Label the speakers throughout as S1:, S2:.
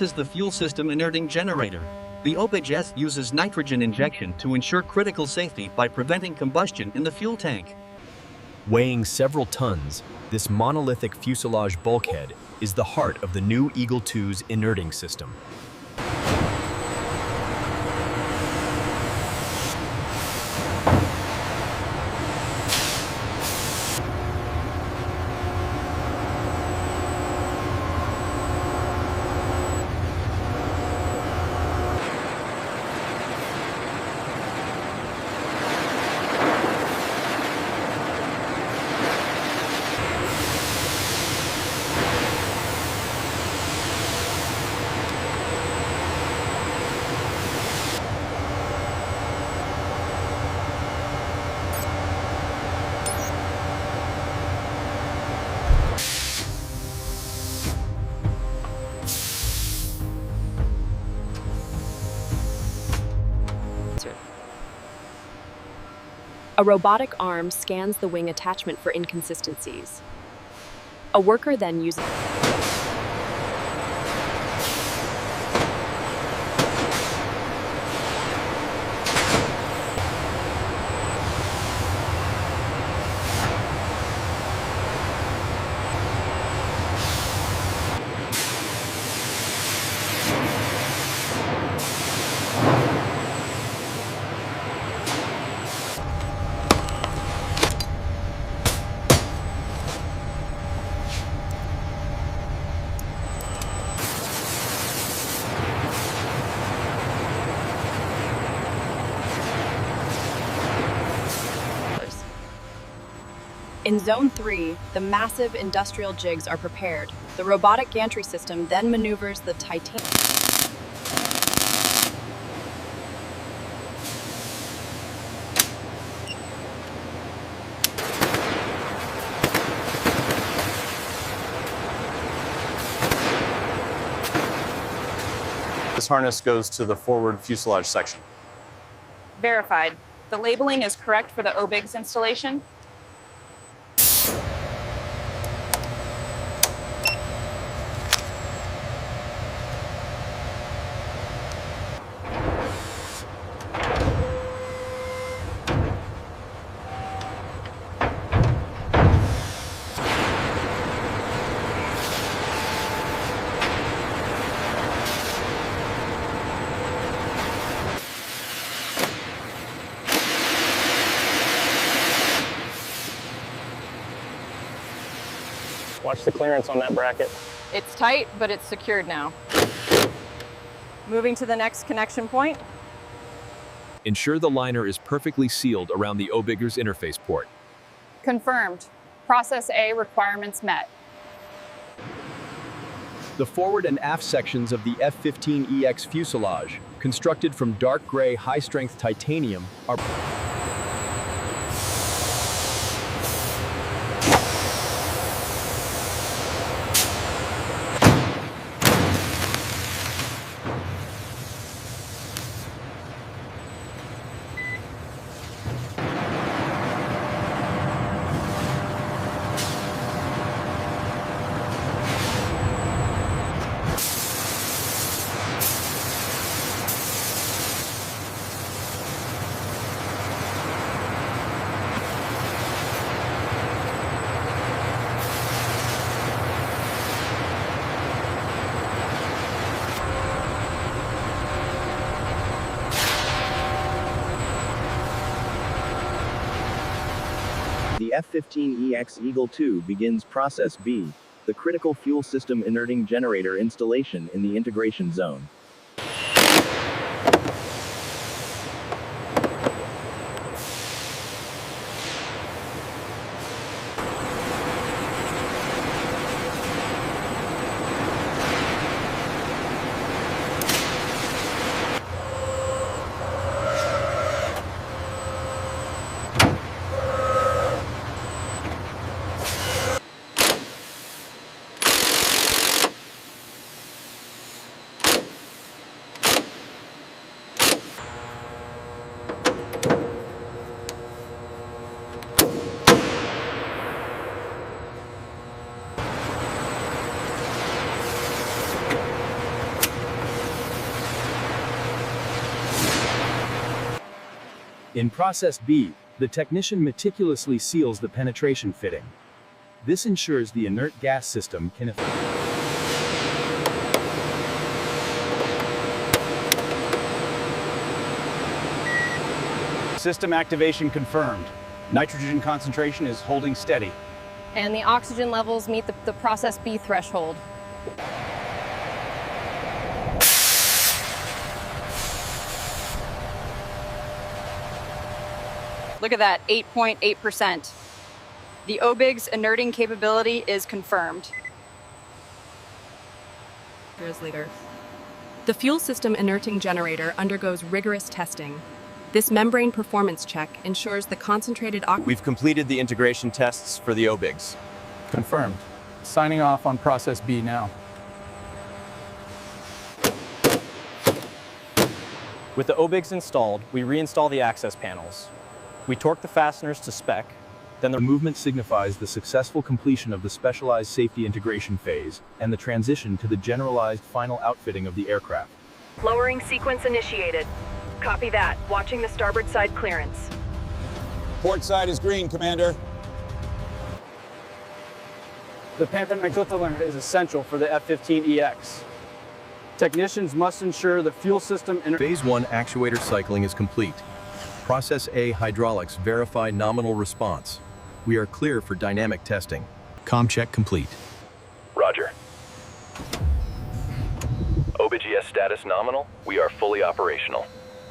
S1: is the fuel system inerting generator. The OBIGGS uses nitrogen injection to ensure critical safety by preventing combustion in the fuel tank.
S2: Weighing several tons, this monolithic fuselage bulkhead is the heart of the new Eagle II's inerting system.
S3: A robotic arm scans the wing attachment for inconsistencies. A worker then uses In Zone 3, the massive industrial jigs are prepared. The robotic gantry system then maneuvers the titanium.
S4: This harness goes to the forward fuselage section.
S5: Verified. The labeling is correct for the OBIGGS installation.
S6: Watch the clearance on that bracket.
S5: It's tight, but it's secured now. Moving to the next connection point.
S2: Ensure the liner is perfectly sealed around the OBIGGS interface port.
S5: Confirmed. Process A requirements met.
S2: The forward and aft sections of the F-15EX fuselage, constructed from dark gray high-strength titanium, are
S7: The F-15EX Eagle II begins Process B, the critical fuel system inerting generator installation in the integration zone.
S2: In process B, the technician meticulously seals the penetration fitting. This ensures the inert gas system can
S8: System activation confirmed. Nitrogen concentration is holding steady.
S5: And the oxygen levels meet the process B threshold.
S3: Look at that, 8.8%. The OBIGGS inerting capability is confirmed. Years later. The fuel system inerting generator undergoes rigorous testing. This membrane performance check ensures the concentrated oxygen.
S4: We've completed the integration tests for the OBIGGS.
S6: Confirmed. Signing off on process B now.
S9: With the OBIGGS installed, we reinstall the access panels. We torque the fasteners to spec, then
S2: The movement signifies the successful completion of the specialized safety integration phase and the transition to the generalized final outfitting of the aircraft.
S10: Lowering sequence initiated. Copy that. Watching the starboard side clearance.
S11: Port side is green, Commander.
S6: The Panther alert is essential for the F-15EX. Technicians must ensure the fuel system
S2: Phase 1 actuator cycling is complete. Process A hydraulics verify nominal response. We are clear for dynamic testing. Com check complete.
S12: Roger. OBIGGS status nominal. We are fully operational.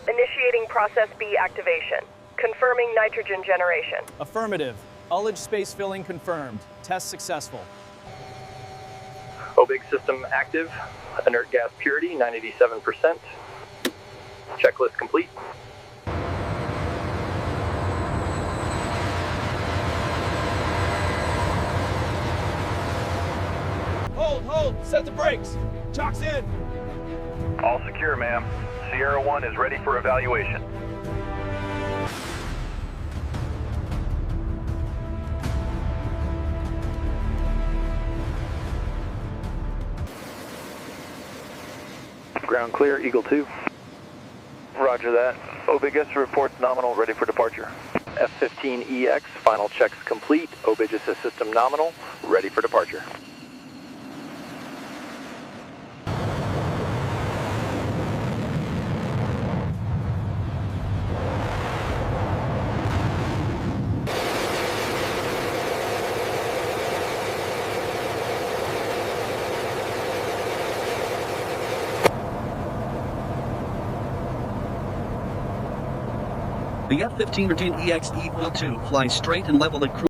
S10: Initiating process B activation. Confirming nitrogen generation.
S6: Affirmative. Ullage space filling confirmed. Test successful.
S12: OBIGGS system active. Inert gas purity 987%. Checklist complete.
S8: Hold, set the brakes. Chocks in.
S12: All secure, ma'am. Sierra 1 is ready for evaluation. Ground clear, Eagle II. Roger that. OBIGGS reports nominal, ready for departure. F-15EX, final checks complete. OBIGGS system nominal, ready for departure.
S1: The F-15EX Eagle II flies straight and level at cruise.